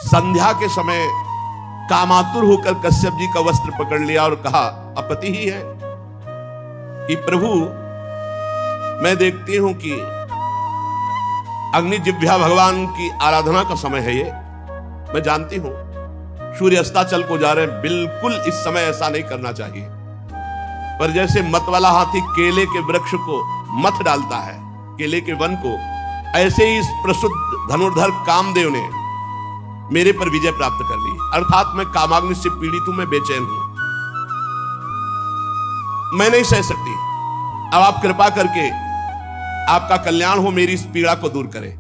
संध्या के समय कामातुर होकर कश्यप जी का वस्त्र पकड़ लिया और कहा, अपति ही है कि प्रभु मैं देखती हूं कि अग्निजिह्वा भगवान की आराधना का समय है ये, मैं जानती हूं सूर्य अस्ताचल को जा रहे हैं, बिल्कुल इस समय ऐसा नहीं करना चाहिए। पर जैसे मत वाला हाथी केले के वृक्ष को मत डालता है, केले के वन को, ऐसे ही इस प्रसुद्ध धनुर्धर कामदेव ने मेरे पर विजय प्राप्त कर ली। अर्थात मैं कामाग्नि से पीड़ित हूं, मैं बेचैन हूं, मैं नहीं सह सकती। अब आप कृपा करके आपका कल्याण हो, मेरी इस पीड़ा को दूर करें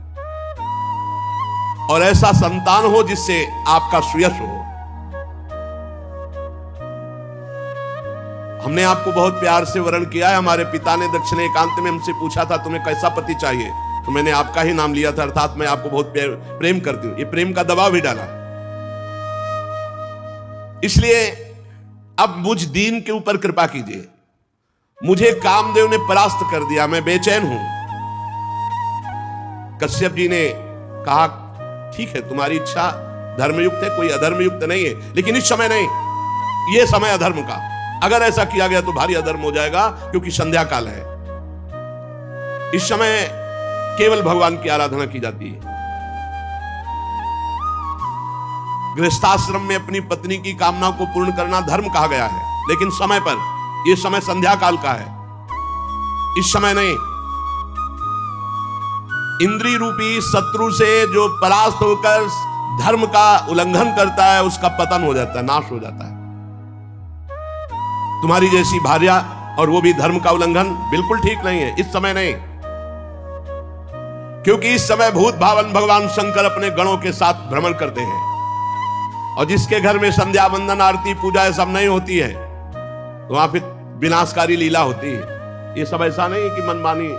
और ऐसा संतान हो जिससे आपका सुयश हो। हमने आपको बहुत प्यार से वर्ण किया है। हमारे पिता ने दक्षिण एकांत में हमसे पूछा था तुम्हें कैसा पति चाहिए, तो मैंने आपका ही नाम लिया था, अर्थात मैं आपको बहुत प्रेम करती हूं। ये प्रेम का दबाव भी डाला, इसलिए अब मुझ दीन के ऊपर कृपा कीजिए। मुझे कामदेव ने परास्त कर दिया, मैं बेचैन हूं। कश्यप जी ने कहा, ठीक है तुम्हारी इच्छा धर्मयुक्त है, कोई अधर्मयुक्त नहीं है, लेकिन इस समय नहीं, यह समय अधर्म का। अगर ऐसा किया गया तो भारी अधर्म हो जाएगा, क्योंकि संध्या काल है। इस समय केवल भगवान की आराधना की जाती है। गृहस्थाश्रम में अपनी पत्नी की कामना को पूर्ण करना धर्म कहा गया है, लेकिन समय पर, यह समय संध्या काल का है, इस समय नहीं। इंद्रिय रूपी शत्रु से जो परास्त होकर धर्म का उल्लंघन करता है, उसका पतन हो जाता है, नाश हो जाता है। तुम्हारी जैसी भार्या और वो भी धर्म का उल्लंघन बिल्कुल ठीक नहीं है, इस समय नहीं। क्योंकि इस समय भूत भावन भगवान शंकर अपने गणों के साथ भ्रमण करते हैं, और जिसके घर में संध्या वंदन आरती पूजा ये सब नहीं होती है, तो वहां फिर विनाशकारी लीला होती है। ये सब ऐसा नहीं है कि मनमानी।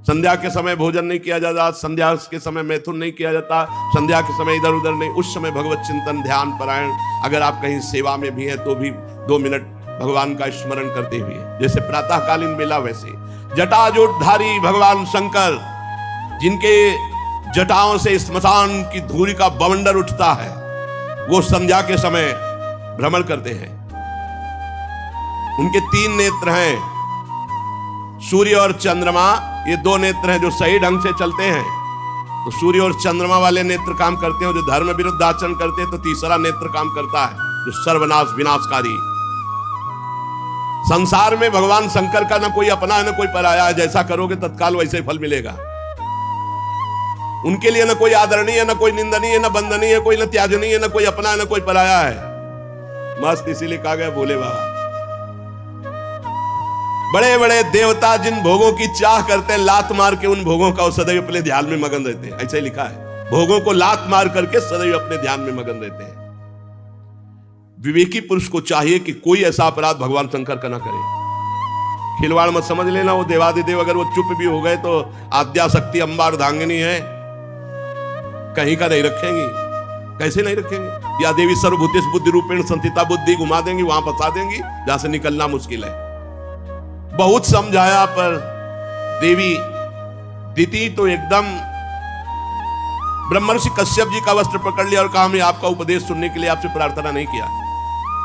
संध्या के समय भोजन नहीं किया जाता, संध्या के समय मैथुन नहीं किया जाता, संध्या के समय इधर उधर नहीं। उस समय भगवत चिंतन, ध्यान परायण, अगर आप कहीं सेवा में भी हैं तो भी 2 मिनट भगवान का स्मरण करते हुए, जैसे प्रातःकालीन बेला, वैसे जटाजूटधारी भगवान शंकर, जिनके जटाओं से स्मशान की धूलि का बवंडर उठता है, वो संध्या के समय भ्रमण करते हैं। उनके 3 नेत्र हैं, सूर्य और चंद्रमा। ये 2 नेत्र हैं जो सही ढंग से चलते हैं, तो सूर्य और चंद्रमा वाले नेत्र काम करते हैं। जो धर्म विरुद्ध आचरण करते हैं तो तीसरा नेत्र काम करता है, जो सर्वनाश विनाशकारी। संसार में भगवान शंकर का ना कोई अपना है ना कोई पराया है, जैसा करोगे तत्काल वैसे फल मिलेगा। उनके लिए ना कोई आदरणीय है, ना कोई निंदनीय है, ना बंदनीय है, कोई ना त्याजनीय है, ना कोई अपना है, ना कोई पराया है। मस्त इसीलिए कहा गया भोले बाबा। बड़े बड़े देवता जिन भोगों की चाह करते हैं, लात मार के उन भोगों का सदैव अपने ध्यान में मगन रहते हैं, ऐसा ही लिखा है। भोगों को लात मार करके सदैव अपने ध्यान में मगन रहते हैं। विवेकी पुरुष को चाहिए कि कोई ऐसा अपराध भगवान शंकर का ना करे। खिलवाड़ मत समझ लेना, वो देवादिदेव अगर वो चुप भी हो गए तो आद्याशक्ति अंबा अर्धांगिनी है, कहीं का नहीं रखेंगी। कैसे नहीं रखेंगे? या देवी सर्वभूतेषु बुद्धि रूपेण संस्थिता, बुद्धि घुमा देंगी, वहां फंसा देंगी जहां से निकलना मुश्किल है। बहुत समझाया पर देवी दिति तो एकदम ब्रह्मर्षि कश्यप जी का वस्त्र पकड़ लिया और कहा, मैं आपका उपदेश सुनने के लिए आपसे प्रार्थना नहीं किया।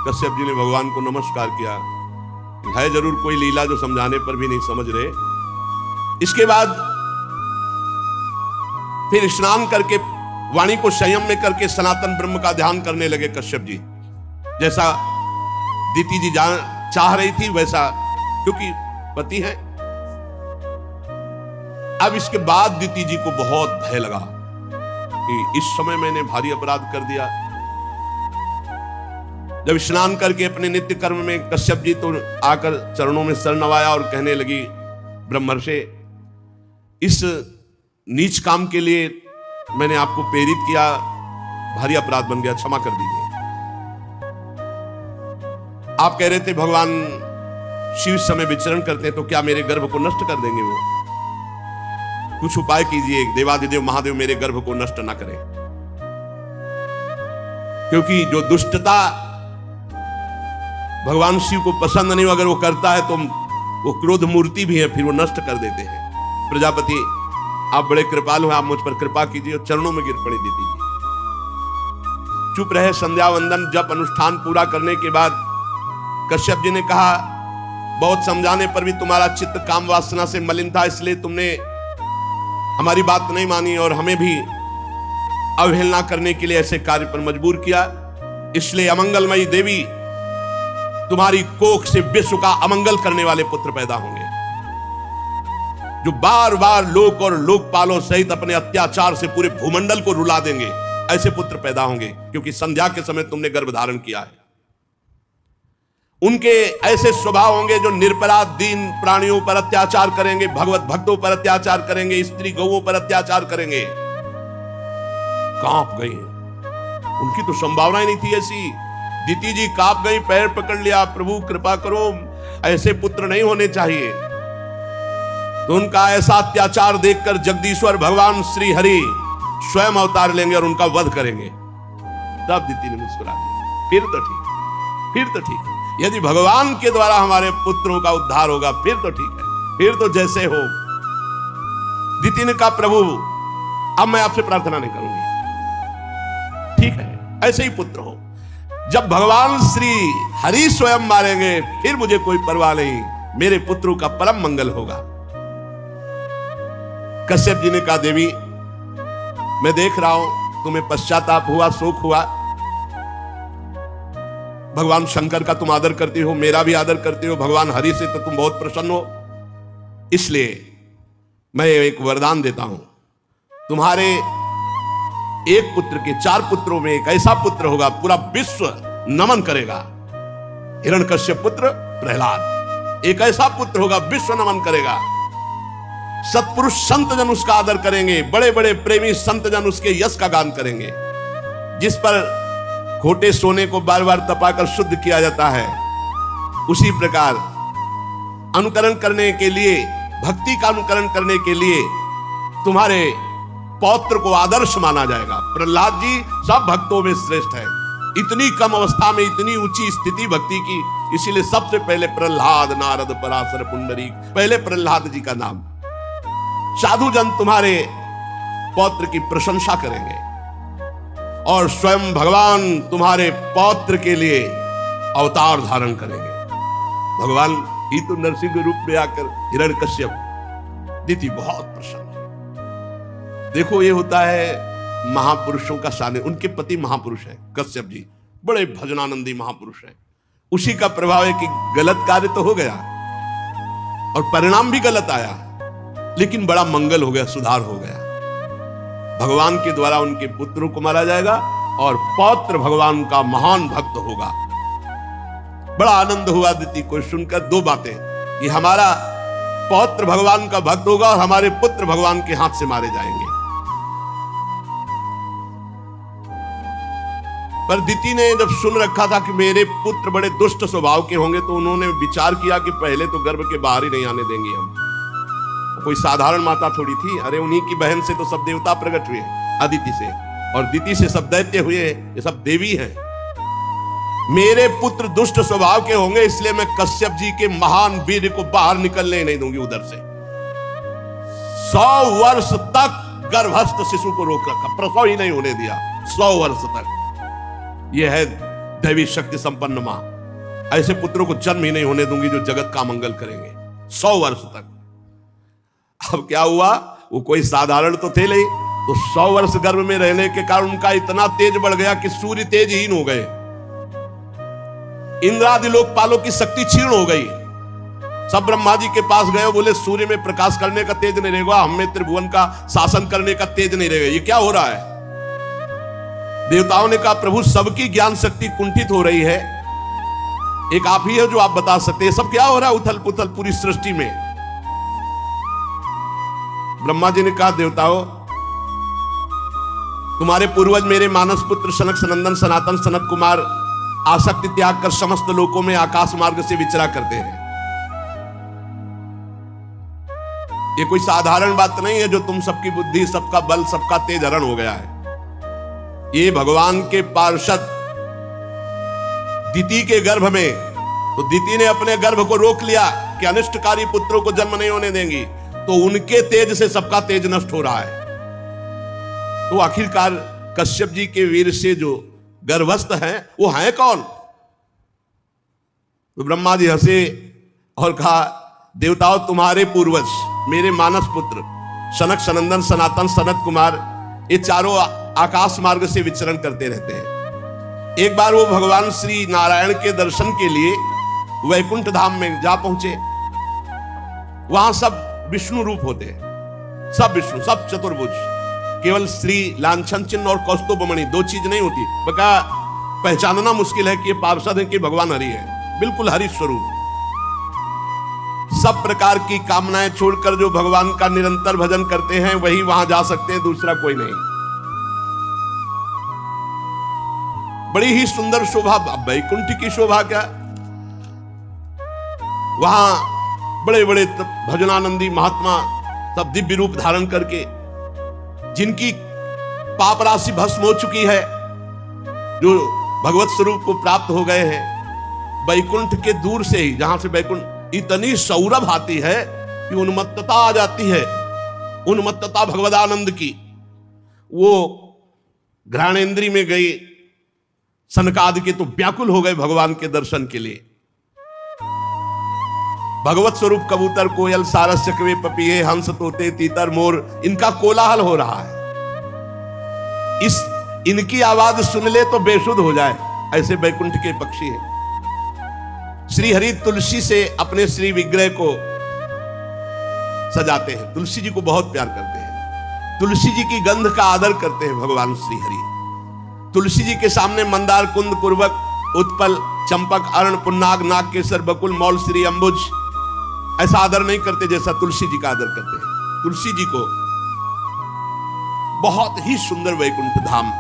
कश्यप जी ने भगवान को नमस्कार किया। है जरूर कोई लीला जो समझाने पर भी नहीं समझ रहे। इसके बाद फिर स्नान करके वाणी को संयम में करके सनातन ब्रह्म का ध्यान करने लगे कश्यप जी, जैसा दिति जी चाह रही थी वैसा, क्योंकि पति है। अब इसके बाद दिति जी को बहुत भय लगा कि इस समय मैंने भारी अपराध कर दिया। जब स्नान करके अपने नित्य कर्म में कश्यप जी तो आकर चरणों में सर नवाया और कहने लगी, ब्रह्मर्षि, इस नीच काम के लिए मैंने आपको प्रेरित किया, भारी अपराध बन गया, क्षमा कर दीजिए। आप कह रहे थे भगवान शिव समय विचरण करते हैं, तो क्या मेरे गर्भ को नष्ट कर देंगे? वो कुछ उपाय कीजिए, देवादिदेव महादेव मेरे गर्भ को नष्ट ना करें। क्योंकि जो दुष्टता भगवान शिव को पसंद नहीं, अगर वो करता है तो वो क्रोध मूर्ति भी है, फिर वो नष्ट कर देते हैं। प्रजापति, आप बड़े कृपालु हैं, आप मुझ पर कृपा कीजिए और चरणों में गिर पड़ी दीजिए। चुप रहे। संध्या वंदन जप अनुष्ठान पूरा करने के बाद कश्यप जी ने कहा, बहुत समझाने पर भी तुम्हारा चित्त काम वासना से मलिन था, इसलिए तुमने हमारी बात नहीं मानी और हमें भी अवहेलना करने के लिए ऐसे कार्य पर मजबूर किया। इसलिए अमंगलमयी देवी तुम्हारी कोख से विश्व का अमंगल करने वाले पुत्र पैदा होंगे, जो बार बार लोक और लोकपालों सहित अपने अत्याचार से पूरे भूमंडल को रुला देंगे। ऐसे पुत्र पैदा होंगे, क्योंकि संध्या के समय तुमने गर्भ धारण किया है। उनके ऐसे स्वभाव होंगे जो निरपराध दीन प्राणियों पर अत्याचार करेंगे, भगवत भक्तों पर अत्याचार करेंगे, स्त्री गौओं पर अत्याचार करेंगे। कांप गई, उनकी तो संभावना ही नहीं थी ऐसी। दीति जी कांप गई, पैर पकड़ लिया, प्रभु कृपा करो, ऐसे पुत्र नहीं होने चाहिए। तो उनका ऐसा अत्याचार देखकर जगदीश्वर भगवान श्री हरि स्वयं अवतार लेंगे और उनका वध करेंगे। तब दीति ने मुस्कुरा दिया, फिर तो ठीक, फिर तो ठीक। यदि भगवान के द्वारा हमारे पुत्रों का उद्धार होगा फिर तो ठीक है, फिर तो जैसे हो। दीति ने कहा, प्रभु अब मैं आपसे प्रार्थना नहीं करूंगी, ठीक है, ऐसे ही पुत्र हो। जब भगवान श्री हरि स्वयं मारेंगे फिर मुझे कोई परवाह नहीं, मेरे पुत्रों का परम मंगल होगा। कश्यप जी ने कहा, देवी मैं देख रहा हूं तुम्हें पश्चाताप हुआ, शोक हुआ। भगवान शंकर का तुम आदर करती हो, मेरा भी आदर करती हो, भगवान हरि से तो तुम बहुत प्रसन्न हो। इसलिए मैं एक वरदान देता हूं, तुम्हारे एक पुत्र के 4 पुत्रों में एक ऐसा पुत्र होगा पूरा विश्व नमन करेगा। हिरण्यकश्यप पुत्र प्रहलाद, एक ऐसा पुत्र होगा विश्व नमन करेगा। सत्पुरुष संत जन उसका आदर करेंगे, बड़े बड़े प्रेमी संत जन उसके यश का गान करेंगे। जिस पर खोटे सोने को बार बार तपाकर शुद्ध किया जाता है, उसी प्रकार अनुकरण करने के लिए, भक्ति का अनुकरण करने के लिए तुम्हारे पौत्र को आदर्श माना जाएगा। प्रहलाद जी सब भक्तों में श्रेष्ठ है, इतनी कम अवस्था में इतनी ऊंची स्थिति भक्ति की, इसीलिए सबसे पहले प्रहलाद, नारद, पराशर, पुंडरीक, पहले प्रहलाद जी का नाम। साधु जन तुम्हारे पौत्र की प्रशंसा करेंगे और स्वयं भगवान तुम्हारे पौत्र के लिए अवतार धारण करेंगे। भगवान ही तो नरसिंह रूप में आकर हिरण्यकश्यप, दीति बहुत प्रसन्न है। देखो ये होता है महापुरुषों का सानिध्य। उनके पति महापुरुष है कश्यप जी, बड़े भजनानंदी महापुरुष है। उसी का प्रभाव है कि गलत कार्य तो हो गया और परिणाम भी गलत आया, लेकिन बड़ा मंगल हो गया, सुधार हो गया। भगवान के द्वारा उनके पुत्रों को मारा जाएगा और पौत्र भगवान का महान भक्त होगा। बड़ा आनंद हुआ दीति को सुनकर। 2 बातें, कि हमारा पौत्र भगवान का भक्त होगा और हमारे पुत्र भगवान के हाथ से मारे जाएंगे। पर दीति ने जब सुन रखा था कि मेरे पुत्र बड़े दुष्ट स्वभाव के होंगे, तो उन्होंने विचार किया कि पहले तो गर्भ के बाहर ही नहीं आने देंगे हम। कोई साधारण माता थोड़ी थी, अरे उन्हीं की बहन से तो सब देवता प्रकट हुए, अदिति से, और दिति से सब दैत्य हुए, ये सब देवी हैं। मेरे पुत्र दुष्ट स्वभाव के होंगे, इसलिए मैं कश्यप जी के महान वीर को बाहर निकलने नहीं दूंगी उधर से। 100 वर्ष तक गर्भस्थ शिशु को रोक रखा, प्रसव ही नहीं होने दिया 100 वर्ष तक। यह है दैवी शक्ति संपन्न मां। ऐसे पुत्रों को जन्म ही नहीं होने दूंगी जो जगत का मंगल करेंगे 100 वर्ष तक। अब क्या हुआ, वो कोई साधारण तो थे नहीं, तो 100 वर्ष गर्भ में रहने के कारण उनका इतना तेज बढ़ गया कि सूर्य तेजहीन हो गए, इंद्रादि लोकपालों की शक्ति क्षीण हो गई। सब ब्रह्मा जी के पास गए, बोले सूर्य में प्रकाश करने का तेज नहीं रहेगा, हमें त्रिभुवन का शासन करने का तेज नहीं रहेगा, ये क्या हो रहा है। देवताओं ने कहा, प्रभु सबकी ज्ञान शक्ति कुंठित हो रही है, एक आप ही है जो आप बता सकते हैं सब क्या हो रहा है उथल पुथल पूरी सृष्टि में। ब्रह्मा जी ने कहा, देवताओं तुम्हारे पूर्वज मेरे मानस पुत्र सनक सनंदन सनातन सनत कुमार आसक्ति त्याग कर समस्त लोकों में आकाश मार्ग से विचरा करते हैं। ये कोई साधारण बात नहीं है जो तुम सबकी बुद्धि, सबका बल, सबका तेज हरण हो गया है। ये भगवान के पार्षद दिति के गर्भ में, तो दिति ने अपने गर्भ को रोक लिया कि अनिष्टकारी पुत्रों को जन्म नहीं होने देंगी, तो उनके तेज से सबका तेज नष्ट हो रहा है। तो आखिरकार कश्यप जी के वीर से जो गर्भस्थ हैं, वो हैं कौन? तो ब्रह्मा जी हंसे और कहा, देवताओं तुम्हारे पूर्वज मेरे मानस पुत्र सनक, सनंदन, सनातन, सनत कुमार, ये चारों आकाश मार्ग से विचरण करते रहते हैं। एक बार वो भगवान श्री नारायण के दर्शन के लिए वैकुंठ धाम में जा पहुंचे। वहां सब विष्णु रूप होते हैं, सब विष्णु, सब चतुर्भुज, केवल श्री लांछन चिन्ह और कौस्तुभमणि, दो चीज नहीं होती। बका पहचानना मुश्किल है कि ये पार्षद है कि भगवान हरि है, बिल्कुल हरि स्वरूप। सब प्रकार की कामनाएं छोड़कर जो भगवान का निरंतर भजन करते हैं वही वहां जा सकते हैं, दूसरा कोई नहीं। बड़ी ही सुंदर शोभा, वैकुंठ की शोभा क्या, वहां बड़े बड़े भजनानंदी महात्मा सब दिव्य रूप धारण करके, जिनकी पाप राशि भस्म हो चुकी है, जो भगवत स्वरूप को प्राप्त हो गए हैं, वैकुंठ के दूर से ही, जहां से वैकुंठ, इतनी सौरभ आती है कि उन्मत्तता आ जाती है, उन्मत्तता भगवदानंद की। वो घ्राणेन्द्री में गई सनकादि के तो व्याकुल हो गए भगवान के दर्शन के लिए। भगवत स्वरूप कबूतर, कोयल, सारस, चकवे, पपीहे, हंस, तोते, तीतर, मोर, इनका कोलाहल हो रहा है। इनकी आवाज सुन ले तो बेसुध हो जाए, ऐसे वैकुंठ के पक्षी हैं। श्री हरि तुलसी से अपने श्री विग्रह को सजाते हैं, तुलसी जी को बहुत प्यार करते हैं, तुलसी जी की गंध का आदर करते हैं भगवान श्री हरि। तुलसी जी के सामने मंदार, कुंद, कुर्बक, उत्पल, चंपक, अर्ण, पुन्नाग, नाग, केसर, बकुल, मौल, श्री अंबुज, ऐसा आदर नहीं करते जैसा तुलसी जी का आदर करते हैं। तुलसी जी को बहुत ही सुंदर वैकुंठ धाम,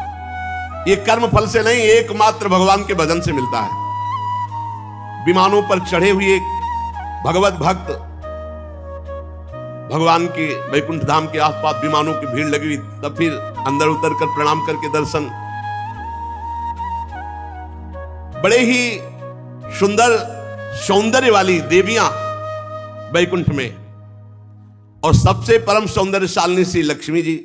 ये कर्म फल से नहीं, एकमात्र भगवान के भजन से मिलता है। विमानों पर चढ़े हुए भगवत भक्त भगवान के वैकुंठ धाम के आसपास विमानों की भीड़ लगी हुई, तब फिर अंदर उतरकर प्रणाम करके दर्शन। बड़े ही सुंदर सौंदर्य वाली देवियां वैकुंठ में, और सबसे परम सौंदर्यशालिनी श्री लक्ष्मी जी,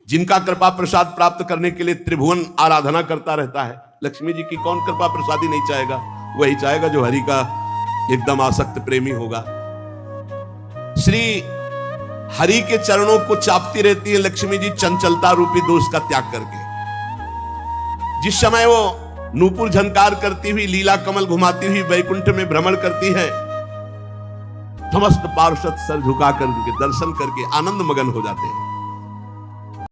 जिनका कृपा प्रसाद प्राप्त करने के लिए त्रिभुवन आराधना करता रहता है। लक्ष्मी जी की कौन कृपा प्रसादी नहीं चाहेगा? वही चाहेगा जो हरि का एकदम आसक्त प्रेमी होगा। श्री हरि के चरणों को चापती रहती है लक्ष्मी जी, चंचलता रूपी दोष का त्याग करके। जिस समय वो नूपुर झनकार करती हुई, लीला कमल घुमाती हुई वैकुंठ में भ्रमण करती है, समस्त पार्षद सर झुका करके दर्शन करके आनंद मगन हो जाते हैं।